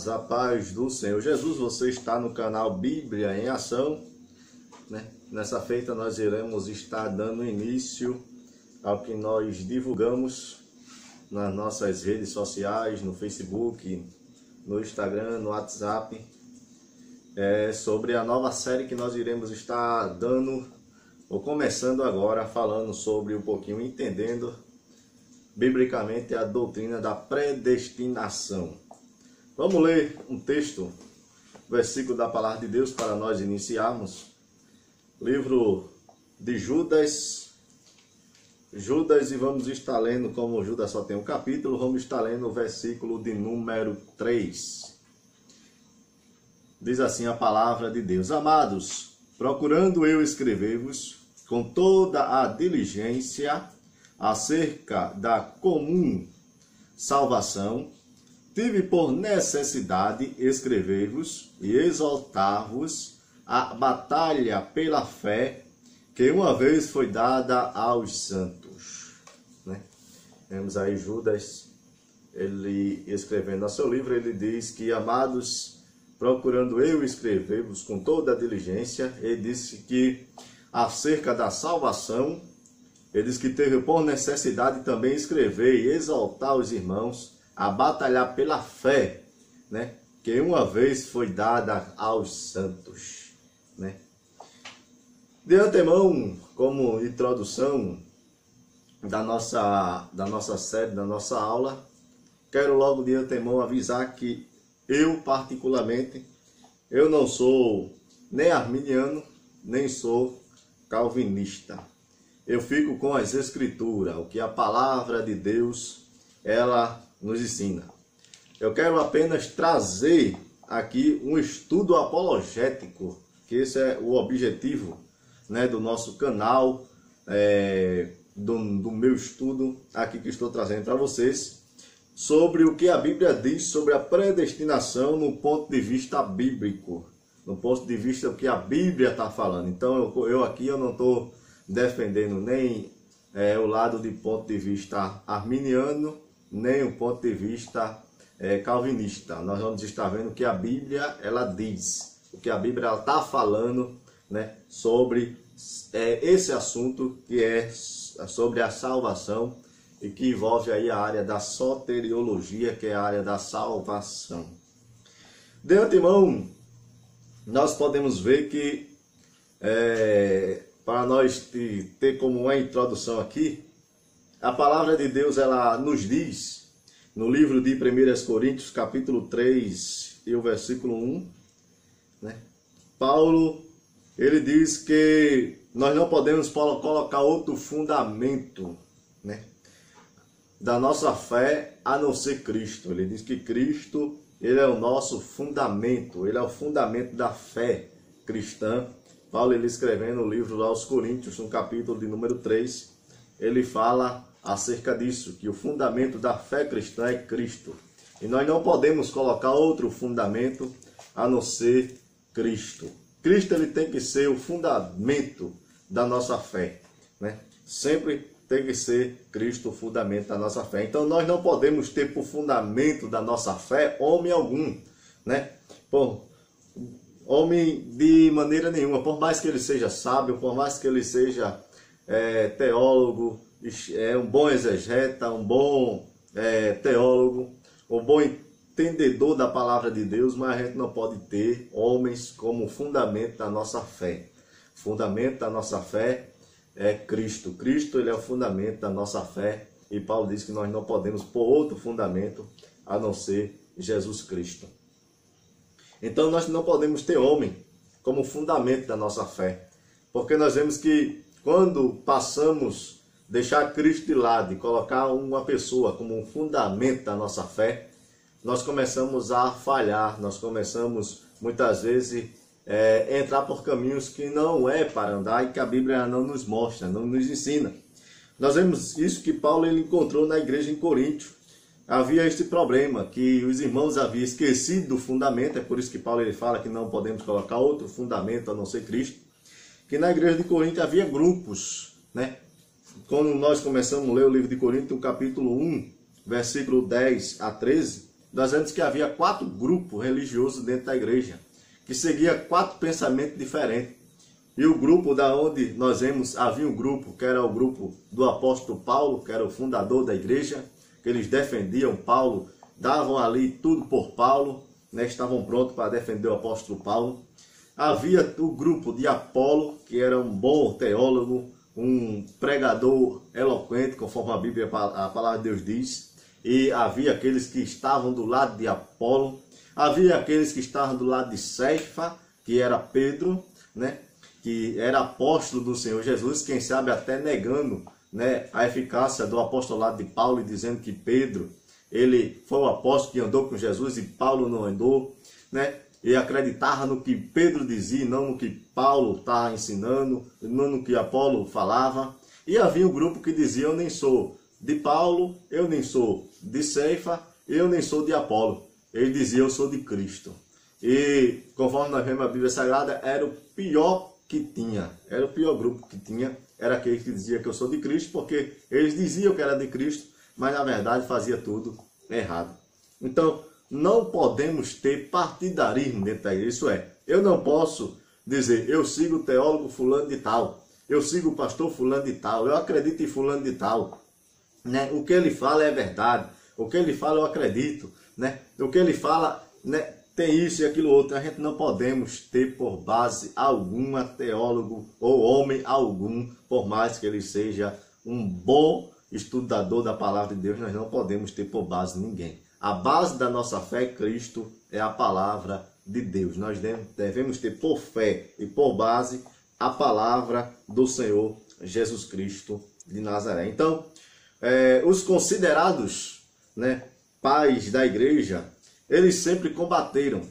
A paz do Senhor Jesus, você está no canal Bíblia em Ação, né? Nessa feita nós iremos estar dando início ao que nós divulgamos nas nossas redes sociais, no Facebook, no Instagram, no WhatsApp, sobre a nova série que nós iremos estar dando, ou começando agora, falando sobre entendendo biblicamente a doutrina da predestinação. Vamos ler um texto, versículo da palavra de Deus para nós iniciarmos. Livro de Judas, e vamos estar lendo, como Judas só tem um capítulo, vamos estar lendo o versículo de número 3. Diz assim a palavra de Deus: Amados, procurando eu escrever-vos com toda a diligência acerca da comum salvação, tive por necessidade escrever-vos e exaltar-vos a batalha pela fé que uma vez foi dada aos santos. Temos aí Judas, ele escrevendo no seu livro, ele diz que, amados, procurando eu escrever-vos com toda a diligência, ele disse que acerca da salvação, ele diz que teve por necessidade também escrever e exaltar os irmãos a batalhar pela fé, que uma vez foi dada aos santos. De antemão, como introdução da nossa série, da nossa aula, quero logo de antemão avisar que eu, particularmente, eu não sou nem arminiano, nem sou calvinista. Eu fico com as escrituras, o que a palavra de Deus, ela nos ensina. Eu quero apenas trazer aqui um estudo apologético, que esse é o objetivo, do nosso canal, do meu estudo aqui que estou trazendo para vocês, sobre o que a Bíblia diz sobre a predestinação no ponto de vista bíblico, no ponto de vista do que a Bíblia está falando. Então eu aqui não estou defendendo nem o lado de ponto de vista arminiano, nem o ponto de vista calvinista. Nós vamos estar vendo o que a Bíblia ela diz, o que a Bíblia está falando, sobre esse assunto que é sobre a salvação e que envolve aí a área da soteriologia, que é a área da salvação. De antemão, nós podemos ver que para nós ter como uma introdução aqui, a palavra de Deus ela nos diz no livro de 1 Coríntios, capítulo 3 e o versículo 1, Paulo, ele diz que nós não podemos colocar outro fundamento, da nossa fé a não ser Cristo. Ele diz que Cristo, ele é o nosso fundamento, ele é o fundamento da fé cristã. Paulo, ele escrevendo o livro aos Coríntios, no capítulo de número 3, ele fala acerca disso, que o fundamento da fé cristã é Cristo. E nós não podemos colocar outro fundamento a não ser Cristo. Cristo, ele tem que ser o fundamento da nossa fé, Sempre tem que ser Cristo o fundamento da nossa fé. Então nós não podemos ter por fundamento da nossa fé homem algum, homem de maneira nenhuma, por mais que ele seja sábio, por mais que ele seja teólogo, um bom exegeta, um bom teólogo, um bom entendedor da palavra de Deus, mas a gente não pode ter homens como fundamento da nossa fé. O fundamento da nossa fé é Cristo. Cristo, ele é o fundamento da nossa fé, e Paulo diz que nós não podemos pôr outro fundamento a não ser Jesus Cristo. Então nós não podemos ter homem como fundamento da nossa fé, porque nós vemos que quando passamos deixar Cristo de lado e colocar uma pessoa como um fundamento da nossa fé, nós começamos a falhar, nós começamos muitas vezes entrar por caminhos que não é para andar e que a Bíblia não nos mostra, não nos ensina. Nós vemos isso que Paulo ele encontrou na igreja em Corinto. Havia este problema, que os irmãos haviam esquecido do fundamento, é por isso que Paulo ele fala que não podemos colocar outro fundamento a não ser Cristo, que na igreja de Corinto havia grupos, Quando nós começamos a ler o livro de Coríntios, capítulo 1, versículo 10 a 13, nós vemos que havia 4 grupos religiosos dentro da igreja, que seguia 4 pensamentos diferentes. E o grupo da onde nós vemos, havia um grupo que era o grupo do apóstolo Paulo, que era o fundador da igreja, que eles defendiam Paulo, davam ali tudo por Paulo, né, estavam prontos para defender o apóstolo Paulo. Havia o grupo de Apolo, que era um bom teólogo, um pregador eloquente, conforme a Bíblia, a palavra de Deus diz. E havia aqueles que estavam do lado de Apolo. Havia aqueles que estavam do lado de Céfa, que era Pedro, né, que era apóstolo do Senhor Jesus, quem sabe até negando, né, a eficácia do apostolado de Paulo e dizendo que Pedro, ele foi o apóstolo que andou com Jesus e Paulo não andou, né? E acreditava no que Pedro dizia, não no que Paulo estava ensinando, não no que Apolo falava. E havia um grupo que dizia: eu nem sou de Paulo, eu nem sou de Céfa, eu nem sou de Apolo. Ele dizia: eu sou de Cristo. E conforme nós vemos a Bíblia Sagrada, era o pior que tinha, era o pior grupo que tinha, era aquele que dizia que eu sou de Cristo, porque eles diziam que era de Cristo, mas na verdade fazia tudo errado. Então, não podemos ter partidarismo dentro da igreja. Isso é, eu não posso dizer: eu sigo o teólogo fulano de tal, eu sigo o pastor fulano de tal, eu acredito em fulano de tal, né? O que ele fala é verdade, o que ele fala eu acredito, né? O que ele fala, né, tem isso e aquilo outro. A gente não podemos ter por base alguma teólogo ou homem algum, por mais que ele seja um bom estudador da palavra de Deus, nós não podemos ter por base ninguém. A base da nossa fé, Cristo, é a palavra de Deus. Nós devemos ter por fé e por base a palavra do Senhor Jesus Cristo de Nazaré. Então, os considerados, né, pais da igreja, eles sempre combateram,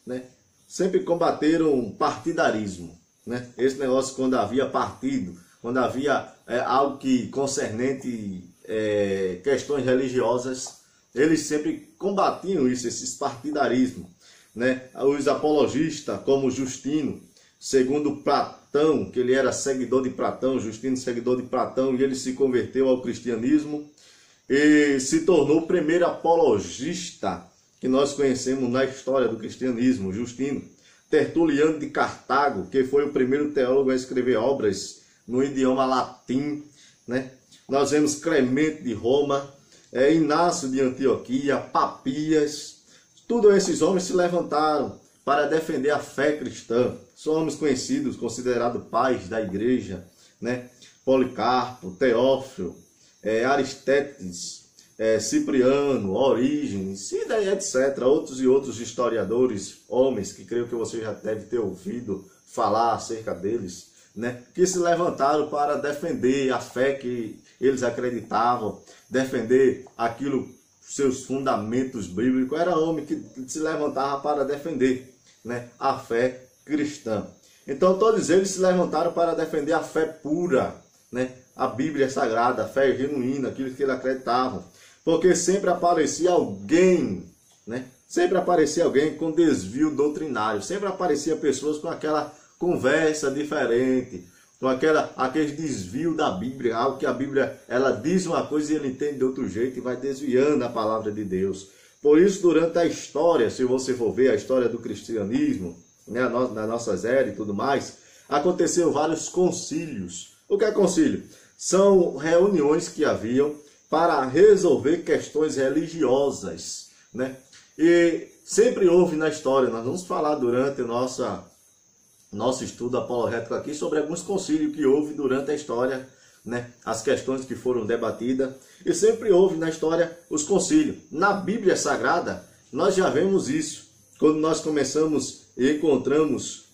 né? Sempre combateram partidarismo, né? Esse negócio, quando havia partido, quando havia algo que concernente questões religiosas, eles sempre combatiam isso, esses partidarismos, né? Os apologistas, como Justino, segundo Platão, que ele era seguidor de Platão, Justino seguidor de Platão, e ele se converteu ao cristianismo e se tornou o primeiro apologista que nós conhecemos na história do cristianismo, Justino. Tertuliano de Cartago, que foi o primeiro teólogo a escrever obras no idioma latim, né? Nós vemos Clemente de Roma, Inácio de Antioquia, Papias. Todos esses homens se levantaram para defender a fé cristã. São homens conhecidos, considerados pais da igreja, né? Policarpo, Teófilo, Aristételes, Cipriano, Orígenes, e daí etc. Outros e outros historiadores, homens, que creio que você já deve ter ouvido falar acerca deles, né? Que se levantaram para defender a fé que eles acreditavam, defender aquilo, seus fundamentos bíblicos. Era homem que se levantava para defender, né, a fé cristã. Então todos eles se levantaram para defender a fé pura, né, a Bíblia Sagrada, a fé genuína, aquilo que eles acreditavam. Porque sempre aparecia alguém, né? Sempre aparecia alguém com desvio doutrinário, sempre aparecia pessoas com aquela conversa diferente, com aquele desvio da Bíblia, algo que a Bíblia ela diz uma coisa e ele entende de outro jeito e vai desviando a palavra de Deus. Por isso, durante a história, se você for ver a história do cristianismo, né, nas nossas eras e tudo mais, aconteceu vários concílios. O que é concílio? São reuniões que haviam para resolver questões religiosas, né? E sempre houve na história, nós vamos falar durante o nosso estudo apologético aqui sobre alguns concílios que houve durante a história, né? As questões que foram debatidas, e sempre houve na história os concílios. Na Bíblia Sagrada, nós já vemos isso, quando nós começamos e encontramos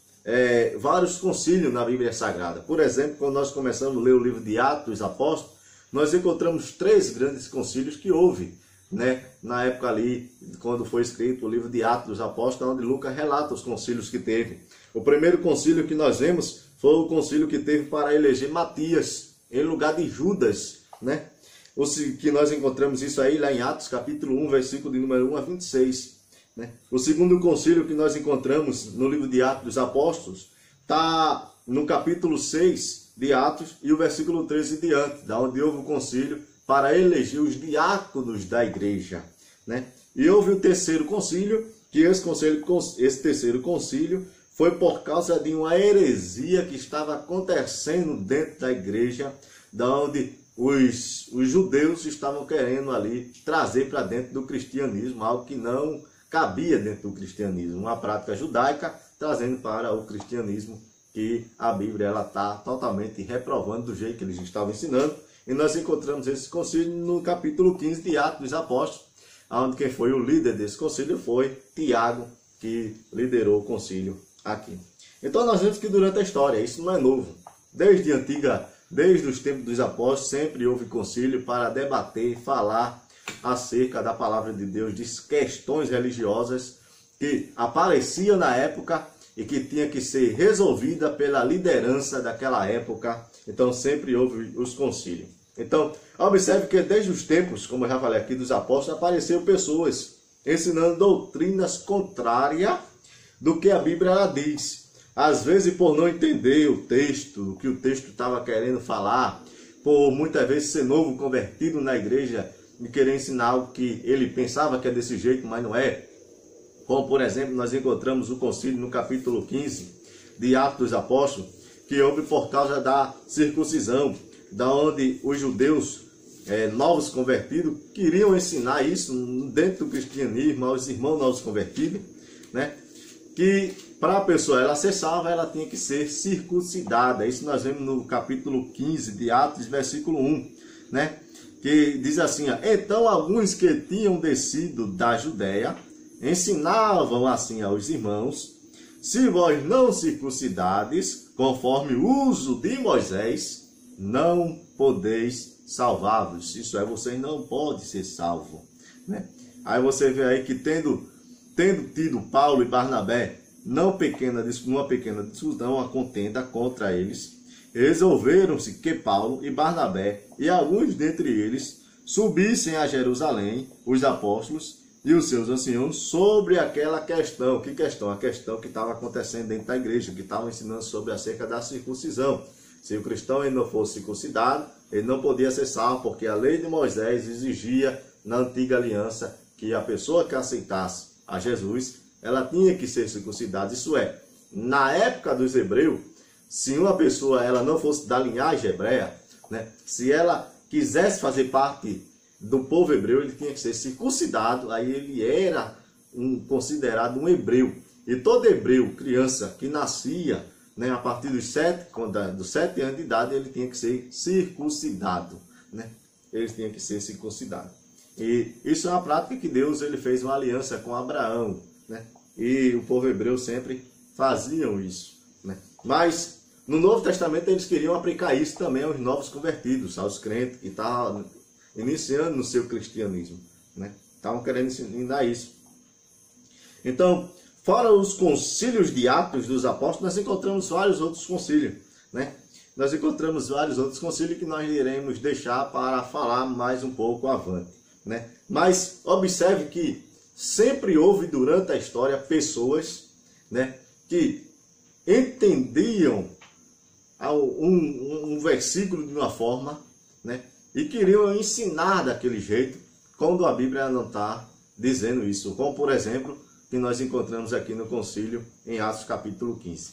vários concílios na Bíblia Sagrada. Por exemplo, quando nós começamos a ler o livro de Atos dos Apóstolos, nós encontramos 3 grandes concílios que houve, né? Na época ali, quando foi escrito o livro de Atos dos Apóstolos, onde Lucas relata os concílios que teve. O primeiro concílio que nós vemos foi o concílio que teve para eleger Matias em lugar de Judas, né? Que nós encontramos isso aí lá em Atos capítulo 1, versículo de número 1 a 26. Né? O segundo concílio que nós encontramos no livro de Atos dos Apóstolos está no capítulo 6 de Atos e o versículo 13 diante, da onde houve o concílio para eleger os diáconos da igreja, né? E houve o terceiro concílio, que esse terceiro concílio foi por causa de uma heresia que estava acontecendo dentro da igreja, da onde os judeus estavam querendo ali trazer para dentro do cristianismo algo que não cabia dentro do cristianismo, uma prática judaica trazendo para o cristianismo, que a Bíblia está totalmente reprovando do jeito que eles estavam ensinando. E nós encontramos esse concílio no capítulo 15 de Atos dos Apóstolos, onde quem foi o líder desse concílio foi Tiago, que liderou o concílio aqui. Então nós vemos que durante a história, isso não é novo, desde os tempos dos apóstolos, sempre houve concílio para debater, falar acerca da palavra de Deus, de questões religiosas que apareciam na época e que tinha que ser resolvida pela liderança daquela época. Então sempre houve os concílios. Então observe que desde os tempos, como eu já falei aqui, dos apóstolos, apareceram pessoas ensinando doutrinas contrárias do que a Bíblia ela diz. Às vezes por não entender o texto, o que o texto estava querendo falar, por muitas vezes ser novo convertido na igreja e querer ensinar algo que ele pensava que é desse jeito, mas não é. Como por exemplo, nós encontramos o concílio no capítulo 15 de Atos dos Apóstolos, que houve por causa da circuncisão, da onde os judeus novos convertidos queriam ensinar isso dentro do cristianismo aos irmãos novos convertidos, né? Que para a pessoa ela ser salva, ela tinha que ser circuncidada. Isso nós vemos no capítulo 15 de Atos, versículo 1, né? Que diz assim, ó, então alguns que tinham descido da Judéia ensinavam assim aos irmãos: se vós não circuncidades, conforme o uso de Moisés, não podeis salvar-vos. Isso é, vocês não podem ser salvos, né? Aí você vê aí que tendo tido Paulo e Barnabé numa pequena discussão, uma contenda contra eles, resolveram-se que Paulo e Barnabé e alguns dentre eles subissem a Jerusalém, os apóstolos e os seus anciãos, sobre aquela questão. Que questão? A questão que estava acontecendo dentro da igreja, que estavam ensinando sobre acerca da circuncisão. Se o cristão ele não fosse circuncidado, ele não podia ser salvo, porque a lei de Moisés exigia na antiga aliança que a pessoa que aceitasse a Jesus, ela tinha que ser circuncidada. Isso é, na época dos hebreus, se uma pessoa ela não fosse da linhagem hebreia, né, se ela quisesse fazer parte do povo hebreu, ele tinha que ser circuncidado, aí ele era considerado um hebreu. E todo hebreu, criança que nascia, né, a partir dos 7 anos de idade, ele tinha que ser circuncidado, né? Ele tinha que ser circuncidado. E isso é uma prática que Deus ele fez uma aliança com Abraão, né? E o povo hebreu sempre faziam isso, né? Mas no Novo Testamento eles queriam aplicar isso também aos novos convertidos, aos crentes que estavam iniciando no seu cristianismo, né? Estavam querendo ensinar isso. Então, fora os concílios de Atos dos Apóstolos, nós encontramos vários outros concílios, né? Nós encontramos vários outros concílios que nós iremos deixar para falar mais um pouco avante, né? Mas observe que sempre houve durante a história pessoas, né, que entendiam um versículo de uma forma, né, e queriam ensinar daquele jeito, quando a Bíblia não está dizendo isso. Como por exemplo, que nós encontramos aqui no concílio em Atos capítulo 15.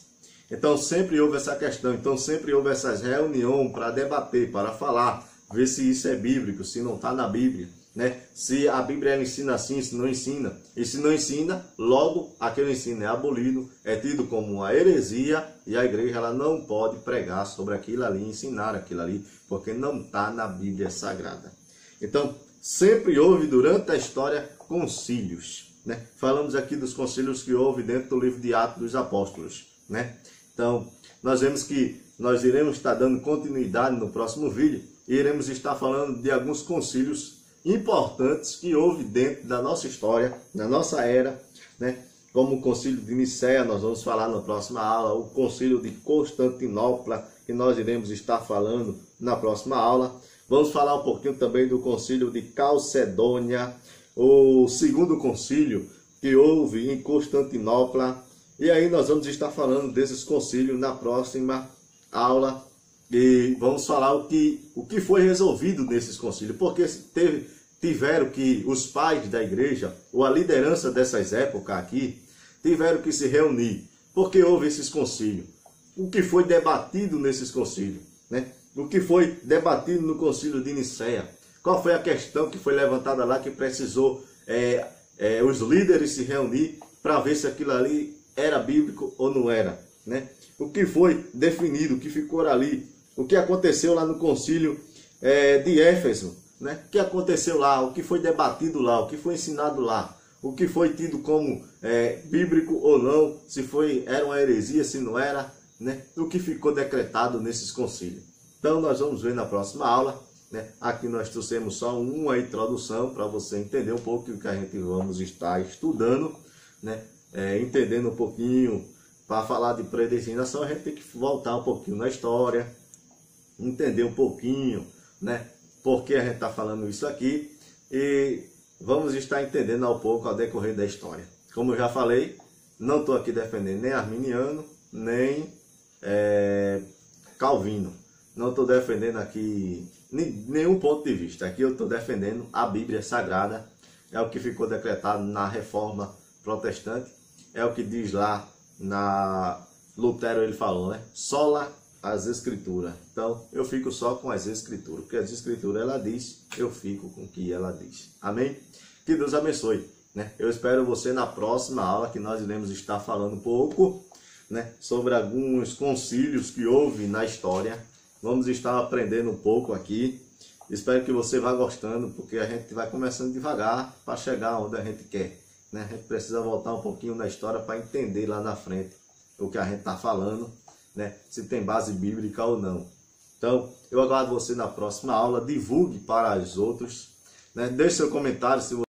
Então sempre houve essa questão, então sempre houve essas reuniões para debater, para falar, ver se isso é bíblico, se não está na Bíblia, né? Se a Bíblia ela ensina assim, se não ensina. E se não ensina, logo aquele ensino é abolido, é tido como uma heresia, e a igreja ela não pode pregar sobre aquilo ali, ensinar aquilo ali, porque não está na Bíblia Sagrada. Então, sempre houve durante a história concílios, né? Falamos aqui dos concílios que houve dentro do livro de Atos dos Apóstolos, né? Então, nós vemos que nós iremos estar dando continuidade no próximo vídeo e iremos estar falando de alguns concílios importantes que houve dentro da nossa história, na nossa era, né? Como o concílio de Nicéia, nós vamos falar na próxima aula, o concílio de Constantinopla, que nós iremos estar falando na próxima aula. Vamos falar um pouquinho também do concílio de Calcedônia, o segundo concílio que houve em Constantinopla. E aí nós vamos estar falando desses concílios na próxima aula. E vamos falar o que foi resolvido nesses concílios. Porque tiveram que, os pais da igreja, ou a liderança dessas épocas aqui, tiveram que se reunir, porque houve esses concílios. O que foi debatido nesses concílios, né? O que foi debatido no concílio de Nicéia? Qual foi a questão que foi levantada lá que precisou os líderes se reunir para ver se aquilo ali era bíblico ou não era, né? O que foi definido, o que ficou ali, o que aconteceu lá no concílio de Éfeso, né? O que aconteceu lá, o que foi debatido lá, o que foi ensinado lá, o que foi tido como bíblico ou não, se era uma heresia, se não era, né? O que ficou decretado nesses concílios. Então nós vamos ver na próxima aula, né? Aqui nós trouxemos só uma introdução para você entender um pouco o que a gente vamos estar estudando, né? Entendendo um pouquinho. Para falar de predestinação, a gente tem que voltar um pouquinho na história, entender um pouquinho, né, por que a gente está falando isso aqui, e vamos estar entendendo ao pouco ao decorrer da história. Como eu já falei, não estou aqui defendendo nem arminiano, nem calvino. Não estou defendendo aqui nenhum ponto de vista. Aqui eu estou defendendo a Bíblia Sagrada, é o que ficou decretado na Reforma Protestante, é o que diz lá na Lutero, ele falou, né? Sola as escrituras. Então, eu fico só com as escrituras. O que as escrituras ela diz, eu fico com o que ela diz. Amém? Que Deus abençoe, né? Eu espero você na próxima aula, que nós iremos estar falando um pouco, né, sobre alguns concílios que houve na história. Vamos estar aprendendo um pouco aqui. Espero que você vá gostando, porque a gente vai começando devagar para chegar onde a gente quer. A gente precisa voltar um pouquinho na história para entender lá na frente o que a gente está falando, né? Se tem base bíblica ou não. Então, eu aguardo você na próxima aula. Divulgue para os outros, né? Deixe seu comentário se você